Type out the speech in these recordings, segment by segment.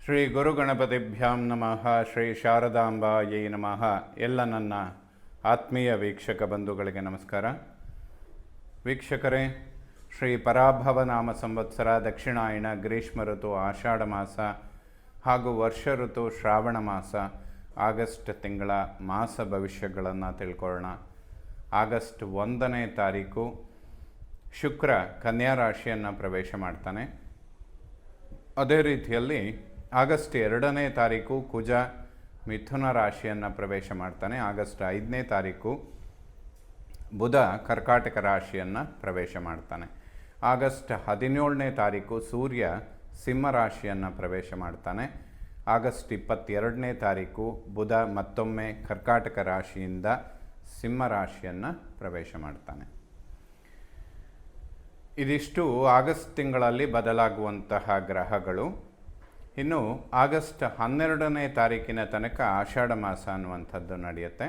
ಶ್ರೀ ಗುರುಗಣಪತಿಭ್ಯಾಂ ನಮಃ. ಶ್ರೀ ಶಾರದಾಂಬಾಯೈ ನಮಃ. ಎಲ್ಲ ನನ್ನ ಆತ್ಮೀಯ ವೀಕ್ಷಕ ಬಂಧುಗಳಿಗೆ ನಮಸ್ಕಾರ. ವೀಕ್ಷಕರೇ, ಶ್ರೀ ಪರಾಭವನಾಮ ಸಂವತ್ಸರ ದಕ್ಷಿಣಾಯಣ ಗ್ರೀಷ್ಮ ಋತು ಆಷಾಢ ಮಾಸ ಹಾಗೂ ವರ್ಷ ಋತು ಶ್ರಾವಣ ಮಾಸ ಆಗಸ್ಟ್ ತಿಂಗಳ ಮಾಸ ಭವಿಷ್ಯಗಳನ್ನು ತಿಳ್ಕೊಳ್ಳೋಣ. ಆಗಸ್ಟ್ 1ನೇ ತಾರೀಕು ಶುಕ್ರ ಕನ್ಯಾ ರಾಶಿಯನ್ನು ಪ್ರವೇಶ ಮಾಡ್ತಾನೆ. ಅದೇ ರೀತಿಯಲ್ಲಿ ಆಗಸ್ಟ್ 2ನೇ ತಾರೀಕು ಕುಜ ಮಿಥುನ ರಾಶಿಯನ್ನು ಪ್ರವೇಶ ಮಾಡ್ತಾನೆ. ಆಗಸ್ಟ್ 5ನೇ ತಾರೀಕು ಬುಧ ಕರ್ಕಾಟಕ ರಾಶಿಯನ್ನು ಪ್ರವೇಶ ಮಾಡ್ತಾನೆ. ಆಗಸ್ಟ್ 17ನೇ ತಾರೀಕು ಸೂರ್ಯ ಸಿಂಹ ರಾಶಿಯನ್ನು ಪ್ರವೇಶ ಮಾಡ್ತಾನೆ. ಆಗಸ್ಟ್ 22ನೇ ತಾರೀಕು ಬುಧ ಮತ್ತೊಮ್ಮೆ ಕರ್ಕಾಟಕ ರಾಶಿಯಿಂದ ಸಿಂಹ ರಾಶಿಯನ್ನು ಪ್ರವೇಶ ಮಾಡ್ತಾನೆ. ಇದಿಷ್ಟು ಆಗಸ್ಟ್ ತಿಂಗಳಲ್ಲಿ ಬದಲಾಗುವಂತಹ ಗ್ರಹಗಳು. ಇನ್ನು ಆಗಸ್ಟ್ 12ನೇ ತಾರೀಕಿನ ತನಕ ಆಷಾಢ ಮಾಸ ಅನ್ನುವಂಥದ್ದು ನಡೆಯುತ್ತೆ.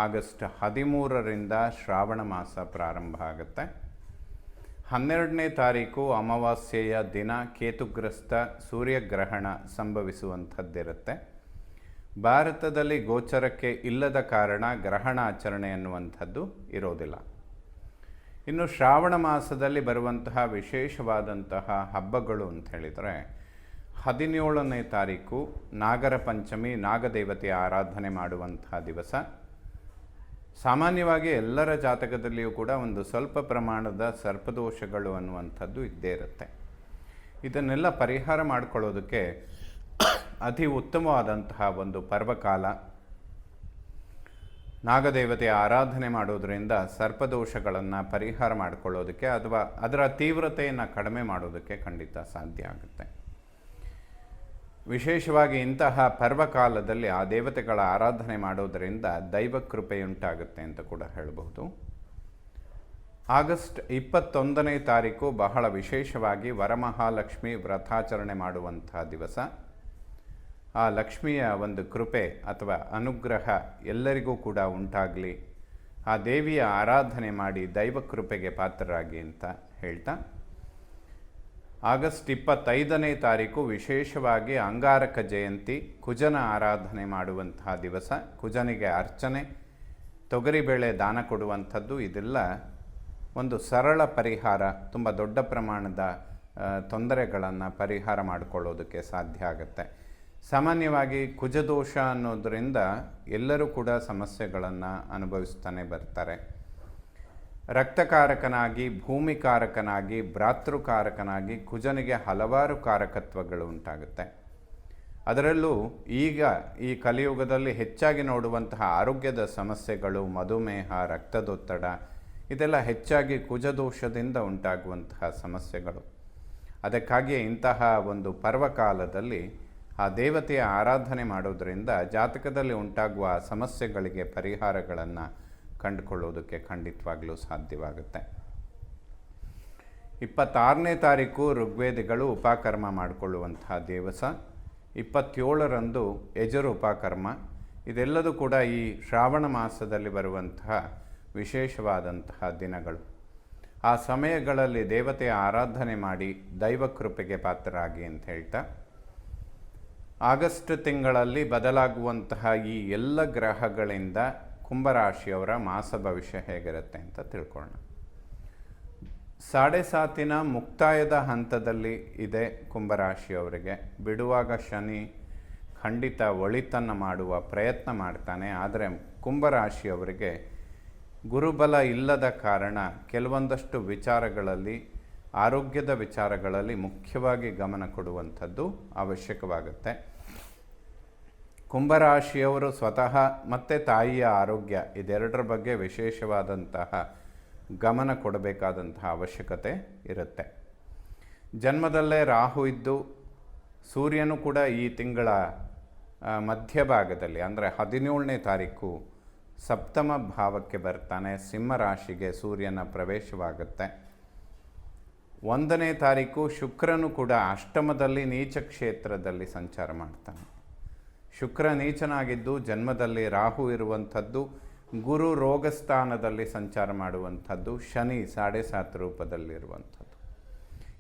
ಆಗಸ್ಟ್ 13ರಿಂದ ಶ್ರಾವಣ ಮಾಸ ಪ್ರಾರಂಭ ಆಗುತ್ತೆ. 12ನೇ ತಾರೀಕು ಅಮಾವಾಸ್ಯೆಯ ದಿನ ಕೇತುಗ್ರಸ್ತ ಸೂರ್ಯಗ್ರಹಣ ಸಂಭವಿಸುವಂಥದ್ದಿರುತ್ತೆ. ಭಾರತದಲ್ಲಿ ಗೋಚರಕ್ಕೆ ಇಲ್ಲದ ಕಾರಣ ಗ್ರಹಣ ಆಚರಣೆ ಅನ್ನುವಂಥದ್ದು ಇರೋದಿಲ್ಲ. ಇನ್ನು ಶ್ರಾವಣ ಮಾಸದಲ್ಲಿ ಬರುವಂತಹ ವಿಶೇಷವಾದಂತಹ ಹಬ್ಬಗಳು ಅಂತ ಹೇಳಿದರೆ 17ನೇ ತಾರೀಕು ನಾಗರ ಪಂಚಮಿ, ನಾಗದೇವತೆಯ ಆರಾಧನೆ ಮಾಡುವಂತಹ ದಿವಸ. ಸಾಮಾನ್ಯವಾಗಿ ಎಲ್ಲರ ಜಾತಕದಲ್ಲಿಯೂ ಕೂಡ ಒಂದು ಸ್ವಲ್ಪ ಪ್ರಮಾಣದ ಸರ್ಪದೋಷಗಳು ಅನ್ನುವಂಥದ್ದು ಇದ್ದೇ ಇರುತ್ತೆ. ಇದನ್ನೆಲ್ಲ ಪರಿಹಾರ ಮಾಡಿಕೊಳ್ಳೋದಕ್ಕೆ ಅತಿ ಉತ್ತಮವಾದಂತಹ ಒಂದು ಪರ್ವಕಾಲ. ನಾಗದೇವತೆಯ ಆರಾಧನೆ ಮಾಡೋದರಿಂದ ಸರ್ಪದೋಷಗಳನ್ನು ಪರಿಹಾರ ಮಾಡಿಕೊಳ್ಳೋದಕ್ಕೆ ಅಥವಾ ಅದರ ತೀವ್ರತೆಯನ್ನು ಕಡಿಮೆ ಮಾಡೋದಕ್ಕೆ ಖಂಡಿತ ಸಾಧ್ಯ ಆಗುತ್ತೆ. ವಿಶೇಷವಾಗಿ ಇಂತಹ ಪರ್ವಕಾಲದಲ್ಲಿ ಆ ದೇವತೆಗಳ ಆರಾಧನೆ ಮಾಡೋದರಿಂದ ದೈವ ಕೃಪೆಯುಂಟಾಗುತ್ತೆ ಅಂತ ಕೂಡ ಹೇಳಬಹುದು. ಆಗಸ್ಟ್ 21ನೇ ತಾರೀಕು ಬಹಳ ವಿಶೇಷವಾಗಿ ವರಮಹಾಲಕ್ಷ್ಮಿ ವ್ರತಾಚರಣೆ ಮಾಡುವಂತಹ ದಿವಸ. ಆ ಲಕ್ಷ್ಮಿಯ ಒಂದು ಕೃಪೆ ಅಥವಾ ಅನುಗ್ರಹ ಎಲ್ಲರಿಗೂ ಕೂಡ ಉಂಟಾಗಲಿ, ಆ ದೇವಿಯ ಆರಾಧನೆ ಮಾಡಿ ದೈವ ಕೃಪೆಗೆ ಪಾತ್ರರಾಗಿ ಅಂತ ಹೇಳ್ತಾ, ಆಗಸ್ಟ್ 25ನೇ ತಾರೀಕು ವಿಶೇಷವಾಗಿ ಅಂಗಾರಕ ಜಯಂತಿ, ಕುಜನ ಆರಾಧನೆ ಮಾಡುವಂತಹ ದಿವಸ. ಕುಜನಿಗೆ ಅರ್ಚನೆ, ತೊಗರಿಬೇಳೆ ದಾನ ಕೊಡುವಂಥದ್ದು, ಇದೆಲ್ಲ ಒಂದು ಸರಳ ಪರಿಹಾರ. ತುಂಬ ದೊಡ್ಡ ಪ್ರಮಾಣದ ತೊಂದರೆಗಳನ್ನು ಪರಿಹಾರ ಮಾಡಿಕೊಳ್ಳೋದಕ್ಕೆ ಸಾಧ್ಯ ಆಗುತ್ತೆ. ಸಾಮಾನ್ಯವಾಗಿ ಕುಜದೋಷ ಅನ್ನೋದರಿಂದ ಎಲ್ಲರೂ ಕೂಡ ಸಮಸ್ಯೆಗಳನ್ನು ಅನುಭವಿಸ್ತಾನೆ ಬರ್ತಾರೆ. ರಕ್ತಕಾರಕನಾಗಿ, ಭೂಮಿಕಾರಕನಾಗಿ, ಭ್ರಾತೃಕಾರಕನಾಗಿ ಕುಜನಿಗೆ ಹಲವಾರು ಕಾರಕತ್ವಗಳು ಉಂಟಾಗುತ್ತೆ. ಅದರಲ್ಲೂ ಈಗ ಈ ಕಲಿಯುಗದಲ್ಲಿ ಹೆಚ್ಚಾಗಿ ನೋಡುವಂತಹ ಆರೋಗ್ಯದ ಸಮಸ್ಯೆಗಳು, ಮಧುಮೇಹ, ರಕ್ತದೊತ್ತಡ, ಇದೆಲ್ಲ ಹೆಚ್ಚಾಗಿ ಕುಜದೋಷದಿಂದ ಉಂಟಾಗುವಂತಹ ಸಮಸ್ಯೆಗಳು. ಅದಕ್ಕಾಗಿಯೇ ಇಂತಹ ಒಂದು ಪರ್ವಕಾಲದಲ್ಲಿ ಆ ದೇವತೆಯ ಆರಾಧನೆ ಮಾಡೋದರಿಂದ ಜಾತಕದಲ್ಲಿ ಉಂಟಾಗುವ ಸಮಸ್ಯೆಗಳಿಗೆ ಪರಿಹಾರಗಳನ್ನು ಕಂಡುಕೊಳ್ಳೋದಕ್ಕೆ ಖಂಡಿತವಾಗಲೂ ಸಾಧ್ಯವಾಗುತ್ತೆ. 26ನೇ ತಾರೀಕು ಋಗ್ವೇದಿಗಳು ಉಪಕರ್ಮ ಮಾಡಿಕೊಳ್ಳುವಂತಹ ದಿವಸ. 27ರಂದು ಯಜುರ್ ಉಪಕರ್ಮ. ಇದೆಲ್ಲದೂ ಕೂಡ ಈ ಶ್ರಾವಣ ಮಾಸದಲ್ಲಿ ಬರುವಂತಹ ವಿಶೇಷವಾದಂತಹ ದಿನಗಳು. ಆ ಸಮಯಗಳಲ್ಲಿ ದೇವತೆಯ ಆರಾಧನೆ ಮಾಡಿ ದೈವ ಕೃಪೆಗೆ ಪಾತ್ರರಾಗಿ ಅಂತ ಹೇಳ್ತಾ, ಆಗಸ್ಟ್ ತಿಂಗಳಲ್ಲಿ ಬದಲಾಗುವಂತಹ ಈ ಎಲ್ಲ ಗ್ರಹಗಳಿಂದ ಕುಂಭರಾಶಿಯವರ ಮಾಸ ಭವಿಷ್ಯ ಹೇಗಿರುತ್ತೆ ಅಂತ ತಿಳ್ಕೊಳ್ಳೋಣ. 7.5 ಮುಕ್ತಾಯದ ಹಂತದಲ್ಲಿ ಇದೆ ಕುಂಭರಾಶಿಯವರಿಗೆ. ಬಿಡುವಾಗ ಶನಿ ಖಂಡಿತ ಒಳಿತನ್ನು ಮಾಡುವ ಪ್ರಯತ್ನ ಮಾಡ್ತಾನೆ. ಆದರೆ ಕುಂಭರಾಶಿಯವರಿಗೆ ಗುರುಬಲ ಇಲ್ಲದ ಕಾರಣ ಕೆಲವೊಂದಷ್ಟು ವಿಚಾರಗಳಲ್ಲಿ, ಆರೋಗ್ಯದ ವಿಚಾರಗಳಲ್ಲಿ ಮುಖ್ಯವಾಗಿ ಗಮನ ಕೊಡುವಂಥದ್ದು ಅವಶ್ಯಕವಾಗುತ್ತೆ. ಕುಂಭರಾಶಿಯವರು ಸ್ವತಃ ಮತ್ತು ತಾಯಿಯ ಆರೋಗ್ಯ ಇದೆರಡರ ಬಗ್ಗೆ ವಿಶೇಷವಾದಂತಹ ಗಮನ ಕೊಡಬೇಕಾದಂತಹ ಅವಶ್ಯಕತೆ ಇರುತ್ತೆ. ಜನ್ಮದಲ್ಲೇ ರಾಹು ಇದ್ದು ಸೂರ್ಯನು ಕೂಡ ಈ ತಿಂಗಳ ಮಧ್ಯಭಾಗದಲ್ಲಿ ಅಂದರೆ 17ನೇ ತಾರೀಕು ಸಪ್ತಮ ಭಾವಕ್ಕೆ ಬರ್ತಾನೆ. ಸಿಂಹ ರಾಶಿಗೆ ಸೂರ್ಯನ ಪ್ರವೇಶವಾಗುತ್ತೆ. 1ನೇ ತಾರೀಕು ಶುಕ್ರನು ಕೂಡ ಅಷ್ಟಮದಲ್ಲಿ ನೀಚ ಕ್ಷೇತ್ರದಲ್ಲಿ ಸಂಚಾರ ಮಾಡ್ತಾನೆ. ಶುಕ್ರ ನೀಚನಾಗಿದ್ದು ಜನ್ಮದಲ್ಲಿ ರಾಹು ಇರುವಂಥದ್ದು, ಗುರು ರೋಗಸ್ಥಾನದಲ್ಲಿ ಸಂಚಾರ ಮಾಡುವಂಥದ್ದು, ಶನಿ 7.5 ರೂಪದಲ್ಲಿರುವಂಥದ್ದು.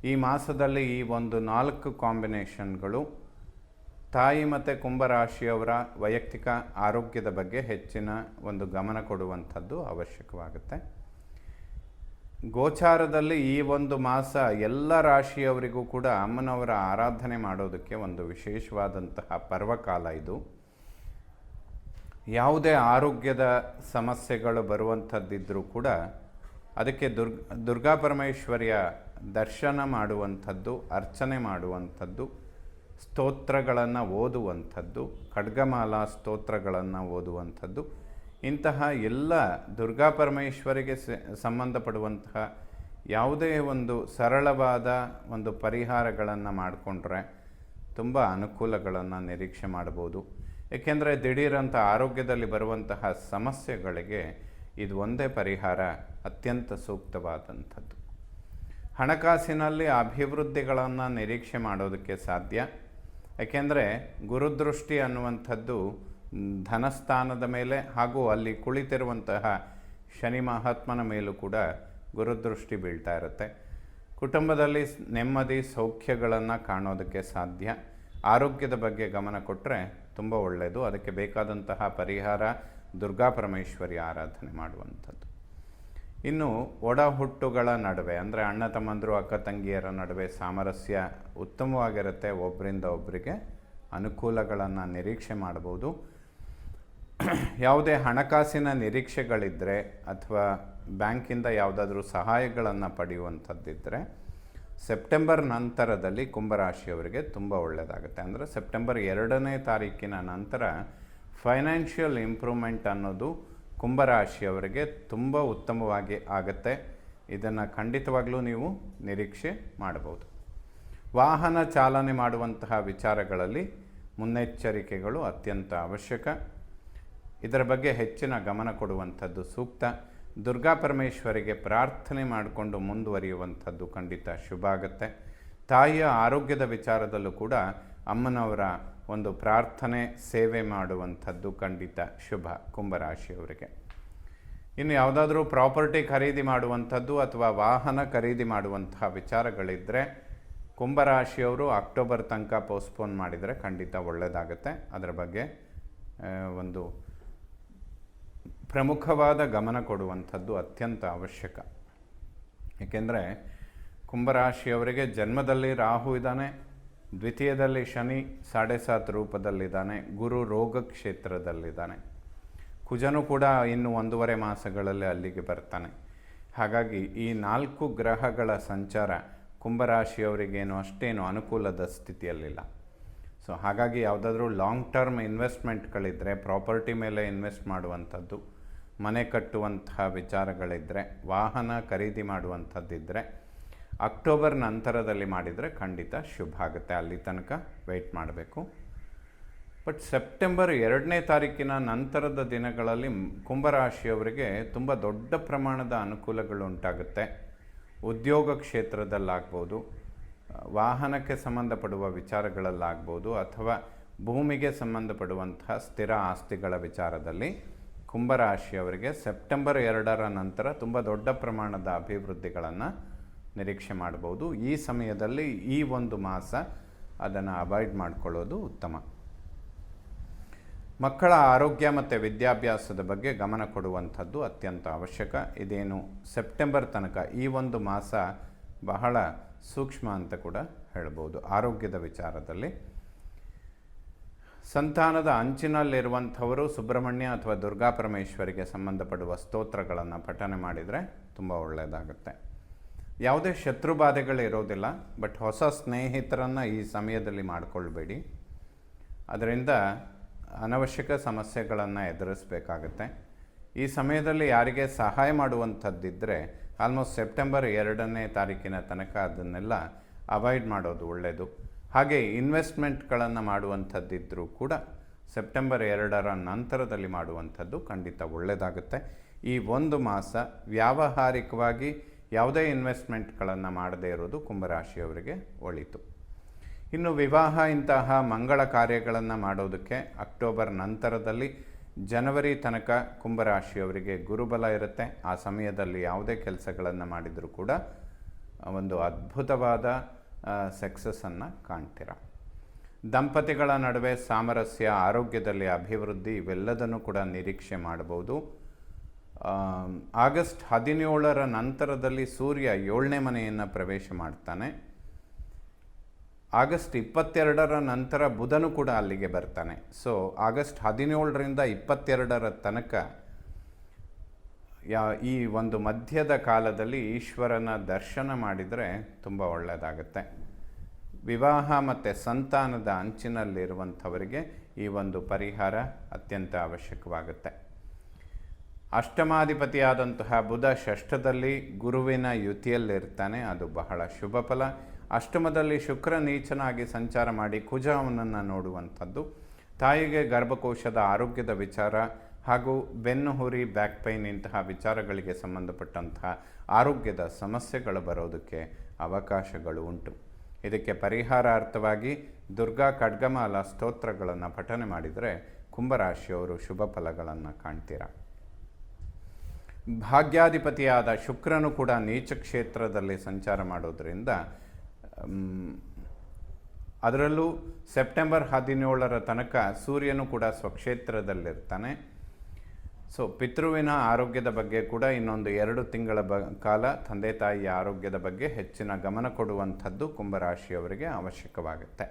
ಈ ಮಾಸದಲ್ಲಿ ಈ ಒಂದು 4 ಕಾಂಬಿನೇಷನ್ಗಳು ತಾಯಿ ಮತ್ತು ಕುಂಭರಾಶಿಯವರ ವೈಯಕ್ತಿಕ ಆರೋಗ್ಯದ ಬಗ್ಗೆ ಹೆಚ್ಚಿನ ಒಂದು ಗಮನ ಕೊಡುವಂಥದ್ದು ಅವಶ್ಯಕವಾಗುತ್ತೆ. ಗೋಚಾರದಲ್ಲಿ ಈ ಒಂದು ಮಾಸ ಎಲ್ಲ ರಾಶಿಯವರಿಗೂ ಕೂಡ ಅಮ್ಮನವರ ಆರಾಧನೆ ಮಾಡೋದಕ್ಕೆ ಒಂದು ವಿಶೇಷವಾದಂತಹ ಪರ್ವಕಾಲ ಇದು. ಯಾವುದೇ ಆರೋಗ್ಯದ ಸಮಸ್ಯೆಗಳು ಬರುವಂಥದ್ದಿದ್ದರೂ ಕೂಡ ಅದಕ್ಕೆ ದುರ್ಗಾ ಪರಮೇಶ್ವರಿಯ ದರ್ಶನ ಮಾಡುವಂಥದ್ದು, ಅರ್ಚನೆ ಮಾಡುವಂಥದ್ದು, ಸ್ತೋತ್ರಗಳನ್ನು ಓದುವಂಥದ್ದು, ಖಡ್ಗಮಾಲಾ ಸ್ತೋತ್ರಗಳನ್ನು ಓದುವಂಥದ್ದು, ಇಂತಹ ಎಲ್ಲ ದುರ್ಗಾ ಪರಮೇಶ್ವರಿಗೆ ಸಂಬಂಧಪಡುವಂತಹ ಯಾವುದೇ ಒಂದು ಸರಳವಾದ ಒಂದು ಪರಿಹಾರಗಳನ್ನು ಮಾಡಿಕೊಂಡ್ರೆ ತುಂಬ ಅನುಕೂಲಗಳನ್ನು ನಿರೀಕ್ಷೆ ಮಾಡ್ಬೋದು. ಏಕೆಂದರೆ ದಿಢೀರಂಥ ಆರೋಗ್ಯದಲ್ಲಿ ಬರುವಂತಹ ಸಮಸ್ಯೆಗಳಿಗೆ ಇದು ಒಂದೇ ಪರಿಹಾರ ಅತ್ಯಂತ ಸೂಕ್ತವಾದಂಥದ್ದು. ಹಣಕಾಸಿನಲ್ಲಿ ಅಭಿವೃದ್ಧಿಗಳನ್ನು ನಿರೀಕ್ಷೆ ಮಾಡೋದಕ್ಕೆ ಸಾಧ್ಯ. ಏಕೆಂದರೆ ಗುರುದೃಷ್ಟಿ ಅನ್ನುವಂಥದ್ದು ಧನಸ್ಥಾನದ ಮೇಲೆ ಹಾಗೂ ಅಲ್ಲಿ ಕುಳಿತಿರುವಂತಹ ಶನಿ ಮಹಾತ್ಮನ ಮೇಲೂ ಕೂಡ ಗುರುದೃಷ್ಟಿ ಬೀಳ್ತಾ ಇರುತ್ತೆ. ಕುಟುಂಬದಲ್ಲಿ ನೆಮ್ಮದಿ ಸೌಖ್ಯಗಳನ್ನು ಕಾಣೋದಕ್ಕೆ ಸಾಧ್ಯ. ಆರೋಗ್ಯದ ಬಗ್ಗೆ ಗಮನ ಕೊಟ್ಟರೆ ತುಂಬ ಒಳ್ಳೆಯದು. ಅದಕ್ಕೆ ಬೇಕಾದಂತಹ ಪರಿಹಾರ ದುರ್ಗಾ ಪರಮೇಶ್ವರಿ ಆರಾಧನೆ ಮಾಡುವಂಥದ್ದು. ಇನ್ನು ಒಡ ಹುಟ್ಟುಗಳ ನಡುವೆ ಅಂದರೆ ಅಣ್ಣ ತಮ್ಮಂದರು ಅಕ್ಕ ತಂಗಿಯರ ನಡುವೆ ಸಾಮರಸ್ಯ ಉತ್ತಮವಾಗಿರುತ್ತೆ. ಒಬ್ಬರಿಂದ ಒಬ್ಬರಿಗೆ ಅನುಕೂಲಗಳನ್ನು ನಿರೀಕ್ಷೆ ಮಾಡ್ಬೋದು. ಯಾವುದೇ ಹಣಕಾಸಿನ ನಿರೀಕ್ಷೆಗಳಿದ್ದರೆ ಅಥವಾ ಬ್ಯಾಂಕಿಂದ ಯಾವುದಾದ್ರೂ ಸಹಾಯಗಳನ್ನು ಪಡೆಯುವಂಥದ್ದಿದ್ದರೆ ಸೆಪ್ಟೆಂಬರ್ ನಂತರದಲ್ಲಿ ಕುಂಭರಾಶಿಯವರಿಗೆ ತುಂಬ ಒಳ್ಳೆಯದಾಗುತ್ತೆ. ಅಂದರೆ ಸೆಪ್ಟೆಂಬರ್ 2ನೇ ತಾರೀಕಿನ ನಂತರ ಫೈನಾನ್ಷಿಯಲ್ ಇಂಪ್ರೂವ್ಮೆಂಟ್ ಅನ್ನೋದು ಕುಂಭರಾಶಿಯವರಿಗೆ ತುಂಬ ಉತ್ತಮವಾಗಿ ಆಗುತ್ತೆ. ಇದನ್ನು ಖಂಡಿತವಾಗಲೂ ನೀವು ನಿರೀಕ್ಷೆ ಮಾಡಬಹುದು. ವಾಹನ ಚಾಲನೆ ಮಾಡುವಂತಹ ವಿಚಾರಗಳಲ್ಲಿ ಮುನ್ನೆಚ್ಚರಿಕೆಗಳು ಅತ್ಯಂತ ಅವಶ್ಯಕ. ಇದರ ಬಗ್ಗೆ ಹೆಚ್ಚಿನ ಗಮನ ಕೊಡುವಂಥದ್ದು ಸೂಕ್ತ. ದುರ್ಗಾ ಪರಮೇಶ್ವರಿಗೆ ಪ್ರಾರ್ಥನೆ ಮಾಡಿಕೊಂಡು ಮುಂದುವರಿಯುವಂಥದ್ದು ಖಂಡಿತ ಶುಭ ಆಗುತ್ತೆ. ತಾಯಿಯ ಆರೋಗ್ಯದ ವಿಚಾರದಲ್ಲೂ ಕೂಡ ಅಮ್ಮನವರ ಒಂದು ಪ್ರಾರ್ಥನೆ ಸೇವೆ ಮಾಡುವಂಥದ್ದು ಖಂಡಿತ ಶುಭ ಕುಂಭರಾಶಿಯವರಿಗೆ. ಇನ್ನು ಯಾವುದಾದ್ರೂ ಪ್ರಾಪರ್ಟಿ ಖರೀದಿ ಮಾಡುವಂಥದ್ದು ಅಥವಾ ವಾಹನ ಖರೀದಿ ಮಾಡುವಂತಹ ವಿಚಾರಗಳಿದ್ದರೆ ಕುಂಭರಾಶಿಯವರು ಅಕ್ಟೋಬರ್ ತನಕ ಪೋಸ್ಟ್ಪೋನ್ ಮಾಡಿದರೆ ಖಂಡಿತ ಒಳ್ಳೆಯದಾಗುತ್ತೆ. ಅದರ ಬಗ್ಗೆ ಒಂದು ಪ್ರಮುಖವಾದ ಗಮನ ಕೊಡುವಂಥದ್ದು ಅತ್ಯಂತ ಅವಶ್ಯಕ. ಏಕೆಂದರೆ ಕುಂಭರಾಶಿಯವರಿಗೆ ಜನ್ಮದಲ್ಲಿ ರಾಹು ಇದ್ದಾನೆ, ದ್ವಿತೀಯದಲ್ಲಿ ಶನಿ 7.5 ರೂಪದಲ್ಲಿದ್ದಾನೆ, ಗುರು ರೋಗ ಕ್ಷೇತ್ರದಲ್ಲಿದ್ದಾನೆ, ಕುಜನು ಕೂಡ ಇನ್ನು 1.5 ಮಾಸಗಳಲ್ಲಿ ಅಲ್ಲಿಗೆ ಬರ್ತಾನೆ. ಹಾಗಾಗಿ ಈ 4 ಗ್ರಹಗಳ ಸಂಚಾರ ಕುಂಭರಾಶಿಯವರಿಗೇನು ಅಷ್ಟೇನು ಅನುಕೂಲದ ಸ್ಥಿತಿಯಲ್ಲಿಲ್ಲ. ಸೊ ಹಾಗಾಗಿ ಯಾವುದಾದ್ರೂ ಲಾಂಗ್ ಟರ್ಮ್ ಇನ್ವೆಸ್ಟ್ಮೆಂಟ್ಗಳಿದ್ದರೆ, ಪ್ರಾಪರ್ಟಿ ಮೇಲೆ ಇನ್ವೆಸ್ಟ್ ಮಾಡುವಂಥದ್ದು, ಮನೆ ಕಟ್ಟುವಂತಹ ವಿಚಾರಗಳಿದ್ದರೆ, ವಾಹನ ಖರೀದಿ ಮಾಡುವಂಥದ್ದಿದ್ದರೆ ಅಕ್ಟೋಬರ್ ನಂತರದಲ್ಲಿ ಮಾಡಿದರೆ ಖಂಡಿತ ಶುಭ ಆಗುತ್ತೆ. ಅಲ್ಲಿ ತನಕ ವೆಯ್ಟ್ ಮಾಡಬೇಕು. ಬಟ್ ಸೆಪ್ಟೆಂಬರ್ 2ನೇ ತಾರೀಕಿನ ನಂತರದ ದಿನಗಳಲ್ಲಿ ಕುಂಭರಾಶಿಯವರಿಗೆ ತುಂಬ ದೊಡ್ಡ ಪ್ರಮಾಣದ ಅನುಕೂಲಗಳು ಉಂಟಾಗುತ್ತೆ. ಉದ್ಯೋಗ ಕ್ಷೇತ್ರದಲ್ಲಾಗ್ಬೋದು, ವಾಹನಕ್ಕೆ ಸಂಬಂಧಪಡುವ ವಿಚಾರಗಳಲ್ಲಾಗ್ಬೋದು, ಅಥವಾ ಭೂಮಿಗೆ ಸಂಬಂಧಪಡುವಂತಹ ಸ್ಥಿರ ಆಸ್ತಿಗಳ ವಿಚಾರದಲ್ಲಿ ಕುಂಭರಾಶಿಯವರಿಗೆ ಸೆಪ್ಟೆಂಬರ್ 2ರ ನಂತರ ತುಂಬ ದೊಡ್ಡ ಪ್ರಮಾಣದ ಅಭಿವೃದ್ಧಿಗಳನ್ನು ನಿರೀಕ್ಷೆ ಮಾಡ್ಬೋದು. ಈ ಸಮಯದಲ್ಲಿ ಈ ಒಂದು ಮಾಸ ಅದನ್ನು ಅವಾಯ್ಡ್ ಮಾಡಿಕೊಳ್ಳೋದು ಉತ್ತಮ. ಮಕ್ಕಳ ಆರೋಗ್ಯ ಮತ್ತು ವಿದ್ಯಾಭ್ಯಾಸದ ಬಗ್ಗೆ ಗಮನ ಕೊಡುವಂಥದ್ದು ಅತ್ಯಂತ ಅವಶ್ಯಕ. ಇದೇನು ಸೆಪ್ಟೆಂಬರ್ ತನಕ ಈ ಒಂದು ಮಾಸ ಬಹಳ ಸೂಕ್ಷ್ಮ ಅಂತ ಕೂಡ ಹೇಳ್ಬೋದು. ಆರೋಗ್ಯದ ವಿಚಾರದಲ್ಲಿ ಸಂತಾನದ ಅಂಚಿನಲ್ಲಿರುವಂಥವರು ಸುಬ್ರಹ್ಮಣ್ಯ ಅಥವಾ ದುರ್ಗಾ ಪರಮೇಶ್ವರಿಗೆ ಸಂಬಂಧಪಡುವ ಸ್ತೋತ್ರಗಳನ್ನು ಪಠನೆ ಮಾಡಿದರೆ ತುಂಬ ಒಳ್ಳೆಯದಾಗುತ್ತೆ. ಯಾವುದೇ ಶತ್ರುಬಾಧೆಗಳಿರೋದಿಲ್ಲ. ಬಟ್ ಹೊಸ ಸ್ನೇಹಿತರನ್ನು ಈ ಸಮಯದಲ್ಲಿ ಮಾಡಿಕೊಳ್ಬೇಡಿ. ಅದರಿಂದ ಅನವಶ್ಯಕ ಸಮಸ್ಯೆಗಳನ್ನು ಎದುರಿಸಬೇಕಾಗತ್ತೆ. ಈ ಸಮಯದಲ್ಲಿ ಯಾರಿಗೆ ಸಹಾಯ ಮಾಡುವಂಥದ್ದಿದ್ದರೆ ಆಲ್ಮೋಸ್ಟ್ ಸೆಪ್ಟೆಂಬರ್ 2ನೇ ತಾರೀಕಿನ ತನಕ ಅದನ್ನೆಲ್ಲ ಅವಾಯ್ಡ್ ಮಾಡೋದು ಒಳ್ಳೆಯದು. ಹಾಗೆ ಇನ್ವೆಸ್ಟ್ಮೆಂಟ್ಗಳನ್ನು ಮಾಡುವಂಥದ್ದಿದ್ದರೂ ಕೂಡ ಸೆಪ್ಟೆಂಬರ್ 2ರ ನಂತರದಲ್ಲಿ ಮಾಡುವಂಥದ್ದು ಖಂಡಿತ ಒಳ್ಳೆಯದಾಗುತ್ತೆ. ಈ ಒಂದು ಮಾಸ ವ್ಯಾವಹಾರಿಕವಾಗಿ ಯಾವುದೇ ಇನ್ವೆಸ್ಟ್ಮೆಂಟ್ಗಳನ್ನು ಮಾಡದೇ ಇರೋದು ಕುಂಭರಾಶಿಯವರಿಗೆ ಒಳಿತು. ಇನ್ನು ವಿವಾಹ ಇಂತಹ ಮಂಗಳ ಕಾರ್ಯಗಳನ್ನು ಮಾಡೋದಕ್ಕೆ ಅಕ್ಟೋಬರ್ ನಂತರದಲ್ಲಿ ಜನವರಿ ತನಕ ಕುಂಭರಾಶಿಯವರಿಗೆ ಗುರುಬಲ ಇರುತ್ತೆ. ಆ ಸಮಯದಲ್ಲಿ ಯಾವುದೇ ಕೆಲಸಗಳನ್ನು ಮಾಡಿದರೂ ಕೂಡ ಒಂದು ಅದ್ಭುತವಾದ ಸಕ್ಸಸ್ಸನ್ನು ಕಾಣ್ತೀರ. ದಂಪತಿಗಳ ನಡುವೆ ಸಾಮರಸ್ಯ, ಆರೋಗ್ಯದಲ್ಲಿ ಅಭಿವೃದ್ಧಿ ಇವೆಲ್ಲದನ್ನು ಕೂಡ ನಿರೀಕ್ಷೆ ಮಾಡಬಹುದು. ಆಗಸ್ಟ್ 17ರ ನಂತರದಲ್ಲಿ ಸೂರ್ಯ 7ನೇ ಮನೆಯನ್ನು ಪ್ರವೇಶ ಮಾಡ್ತಾನೆ. ಆಗಸ್ಟ್ 22ರ ನಂತರ ಬುಧನು ಕೂಡ ಅಲ್ಲಿಗೆ ಬರ್ತಾನೆ. ಸೊ ಆಗಸ್ಟ್ 17ರಿಂದ 22ರ ತನಕ ಈ ಒಂದು ಮಧ್ಯದ ಕಾಲದಲ್ಲಿ ಈಶ್ವರನ ದರ್ಶನ ಮಾಡಿದರೆ ತುಂಬ ಒಳ್ಳೆಯದಾಗುತ್ತೆ. ವಿವಾಹ ಮತ್ತು ಸಂತಾನದ ಅಂಚಿನಲ್ಲಿರುವಂಥವರಿಗೆ ಈ ಒಂದು ಪರಿಹಾರ ಅತ್ಯಂತ ಅವಶ್ಯಕವಾಗುತ್ತೆ. ಅಷ್ಟಮಾಧಿಪತಿಯಾದಂತಹ ಬುಧ ಷಷ್ಠದಲ್ಲಿ ಗುರುವಿನ ಯುತಿಯಲ್ಲಿರ್ತಾನೆ, ಅದು ಬಹಳ ಶುಭ ಫಲ. ಅಷ್ಟಮದಲ್ಲಿ ಶುಕ್ರ ನೀಚನಾಗಿ ಸಂಚಾರ ಮಾಡಿ ಕುಜ ಅವನನ್ನು ನೋಡುವಂಥದ್ದು ತಾಯಿಗೆ ಗರ್ಭಕೋಶದ ಆರೋಗ್ಯದ ವಿಚಾರ ಹಾಗೂ ಬೆನ್ನು ಹುರಿ, ಬ್ಯಾಕ್ ಪೈನ್ ಇಂತಹ ವಿಚಾರಗಳಿಗೆ ಸಂಬಂಧಪಟ್ಟಂತಹ ಆರೋಗ್ಯದ ಸಮಸ್ಯೆಗಳು ಬರೋದಕ್ಕೆ ಅವಕಾಶಗಳು ಉಂಟು. ಇದಕ್ಕೆ ಪರಿಹಾರಾರ್ಥವಾಗಿ ದುರ್ಗಾ ಖಡ್ಗಮಾಲ ಸ್ತೋತ್ರಗಳನ್ನು ಪಠನೆ ಮಾಡಿದರೆ ಕುಂಭರಾಶಿಯವರು ಶುಭ ಫಲಗಳನ್ನು ಕಾಣ್ತೀರ. ಭಾಗ್ಯಾಧಿಪತಿಯಾದ ಶುಕ್ರನು ಕೂಡ ನೀಚ ಕ್ಷೇತ್ರದಲ್ಲಿ ಸಂಚಾರ ಮಾಡೋದರಿಂದ ಅದರಲ್ಲೂ ಸೆಪ್ಟೆಂಬರ್ 17ರ ತನಕ ಸೂರ್ಯನು ಕೂಡ ಸ್ವಕ್ಷೇತ್ರದಲ್ಲಿರ್ತಾನೆ. ಸೊ ಪಿತೃವಿನ ಆರೋಗ್ಯದ ಬಗ್ಗೆ ಕೂಡ ಇನ್ನೊಂದು 2 ತಿಂಗಳ ಕಾಲ ತಂದೆ ತಾಯಿಯ ಆರೋಗ್ಯದ ಬಗ್ಗೆ ಹೆಚ್ಚಿನ ಗಮನ ಕೊಡುವಂಥದ್ದು ಕುಂಭರಾಶಿಯವರಿಗೆ ಅವಶ್ಯಕವಾಗುತ್ತೆ.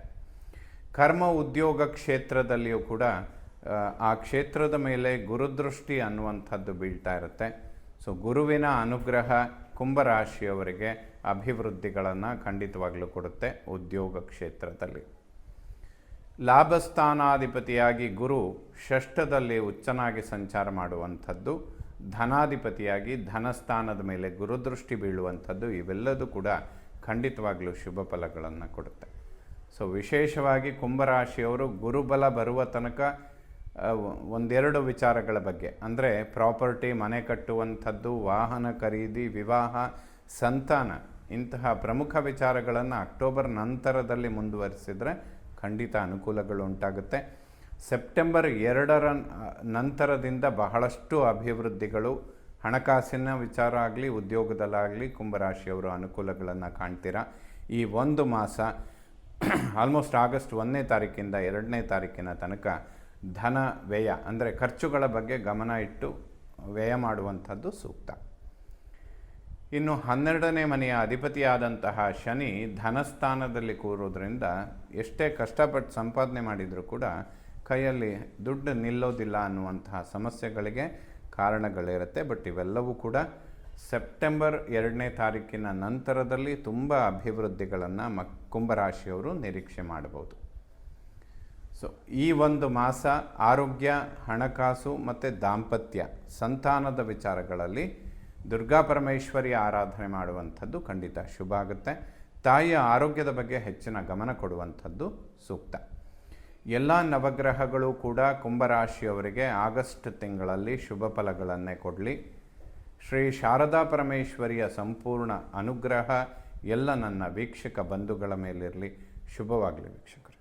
ಕರ್ಮ ಉದ್ಯೋಗ ಕ್ಷೇತ್ರದಲ್ಲಿಯೂ ಕೂಡ ಆ ಕ್ಷೇತ್ರದ ಮೇಲೆ ಗುರುದೃಷ್ಟಿ ಅನ್ನುವಂಥದ್ದು ಬೀಳ್ತಾ ಇರುತ್ತೆ. ಸೊ ಗುರುವಿನ ಅನುಗ್ರಹ ಕುಂಭರಾಶಿಯವರಿಗೆ ಅಭಿವೃದ್ಧಿಗಳನ್ನು ಖಂಡಿತವಾಗಲೂ ಕೊಡುತ್ತೆ. ಉದ್ಯೋಗ ಕ್ಷೇತ್ರದಲ್ಲಿ ಲಾಭಸ್ಥಾನಾಧಿಪತಿಯಾಗಿ ಗುರು ಷಷ್ಠದಲ್ಲಿ ಉಚ್ಚನಾಗಿ ಸಂಚಾರ ಮಾಡುವಂಥದ್ದು, ಧನಾಧಿಪತಿಯಾಗಿ ಧನಸ್ಥಾನದ ಮೇಲೆ ಗುರುದೃಷ್ಟಿ ಬೀಳುವಂಥದ್ದು, ಇವೆಲ್ಲದೂ ಕೂಡ ಖಂಡಿತವಾಗಲೂ ಶುಭ ಫಲಗಳನ್ನು ಕೊಡುತ್ತೆ. ಸೊ ವಿಶೇಷವಾಗಿ ಕುಂಭರಾಶಿಯವರು ಗುರುಬಲ ಬರುವ ತನಕ 1-2 ವಿಚಾರಗಳ ಬಗ್ಗೆ, ಅಂದರೆ ಪ್ರಾಪರ್ಟಿ, ಮನೆ ಕಟ್ಟುವಂಥದ್ದು, ವಾಹನ ಖರೀದಿ, ವಿವಾಹ, ಸಂತಾನ, ಇಂತಹ ಪ್ರಮುಖ ವಿಚಾರಗಳನ್ನು ಅಕ್ಟೋಬರ್ ನಂತರದಲ್ಲಿ ಮುಂದುವರಿಸಿದರೆ ಖಂಡಿತ ಅನುಕೂಲಗಳು ಉಂಟಾಗುತ್ತೆ. ಸೆಪ್ಟೆಂಬರ್ 2ರ ನಂತರದಿಂದ ಬಹಳಷ್ಟು ಅಭಿವೃದ್ಧಿಗಳು, ಹಣಕಾಸಿನ ವಿಚಾರ ಆಗಲಿ, ಉದ್ಯೋಗದಲ್ಲಾಗಲಿ ಕುಂಭರಾಶಿಯವರು ಅನುಕೂಲಗಳನ್ನು ಕಾಣ್ತೀರ. ಈ ಒಂದು ಮಾಸ ಆಲ್ಮೋಸ್ಟ್ ಆಗಸ್ಟ್ 1ನೇ ತಾರೀಕಿಂದ 2ನೇ ತಾರೀಕಿನ ತನಕ ಧನ ವ್ಯಯ, ಅಂದರೆ ಖರ್ಚುಗಳ ಬಗ್ಗೆ ಗಮನ ಇಟ್ಟು ವ್ಯಯ ಮಾಡುವಂಥದ್ದು ಸೂಕ್ತ. ಇನ್ನು 12ನೇ ಮನೆಯ ಅಧಿಪತಿಯಾದಂತಹ ಶನಿ ಧನಸ್ಥಾನದಲ್ಲಿ ಕೂರೋದ್ರಿಂದ ಎಷ್ಟೇ ಕಷ್ಟಪಟ್ಟು ಸಂಪಾದನೆ ಮಾಡಿದರೂ ಕೂಡ ಕೈಯಲ್ಲಿ ದುಡ್ಡು ನಿಲ್ಲೋದಿಲ್ಲ ಅನ್ನುವಂತಹ ಸಮಸ್ಯೆಗಳಿಗೆ ಕಾರಣಗಳಿರುತ್ತೆ. ಬಟ್ ಇವೆಲ್ಲವೂ ಕೂಡ ಸೆಪ್ಟೆಂಬರ್ 2ನೇ ತಾರೀಕಿನ ನಂತರದಲ್ಲಿ ತುಂಬ ಅಭಿವೃದ್ಧಿಗಳನ್ನು ಕುಂಭರಾಶಿಯವರು ನಿರೀಕ್ಷೆ ಮಾಡಬಹುದು. ಸೊ ಈ ಒಂದು ಮಾಸ ಆರೋಗ್ಯ, ಹಣಕಾಸು ಮತ್ತು ದಾಂಪತ್ಯ, ಸಂತಾನದ ವಿಚಾರಗಳಲ್ಲಿ ದುರ್ಗಾ ಪರಮೇಶ್ವರಿಯ ಆರಾಧನೆ ಮಾಡುವಂಥದ್ದು ಖಂಡಿತ ಶುಭ ಆಗುತ್ತೆ. ತಾಯಿಯ ಆರೋಗ್ಯದ ಬಗ್ಗೆ ಹೆಚ್ಚಿನ ಗಮನ ಕೊಡುವಂಥದ್ದು ಸೂಕ್ತ. ಎಲ್ಲ ನವಗ್ರಹಗಳು ಕೂಡ ಕುಂಭರಾಶಿಯವರಿಗೆ ಆಗಸ್ಟ್ ತಿಂಗಳಲ್ಲಿ ಶುಭ ಫಲಗಳನ್ನೇ ಕೊಡಲಿ. ಶ್ರೀ ಶಾರದಾ ಪರಮೇಶ್ವರಿಯ ಸಂಪೂರ್ಣ ಅನುಗ್ರಹ ಎಲ್ಲ ನನ್ನ ವೀಕ್ಷಕ ಬಂಧುಗಳ ಮೇಲಿರಲಿ. ಶುಭವಾಗಲಿ ವೀಕ್ಷಕರು.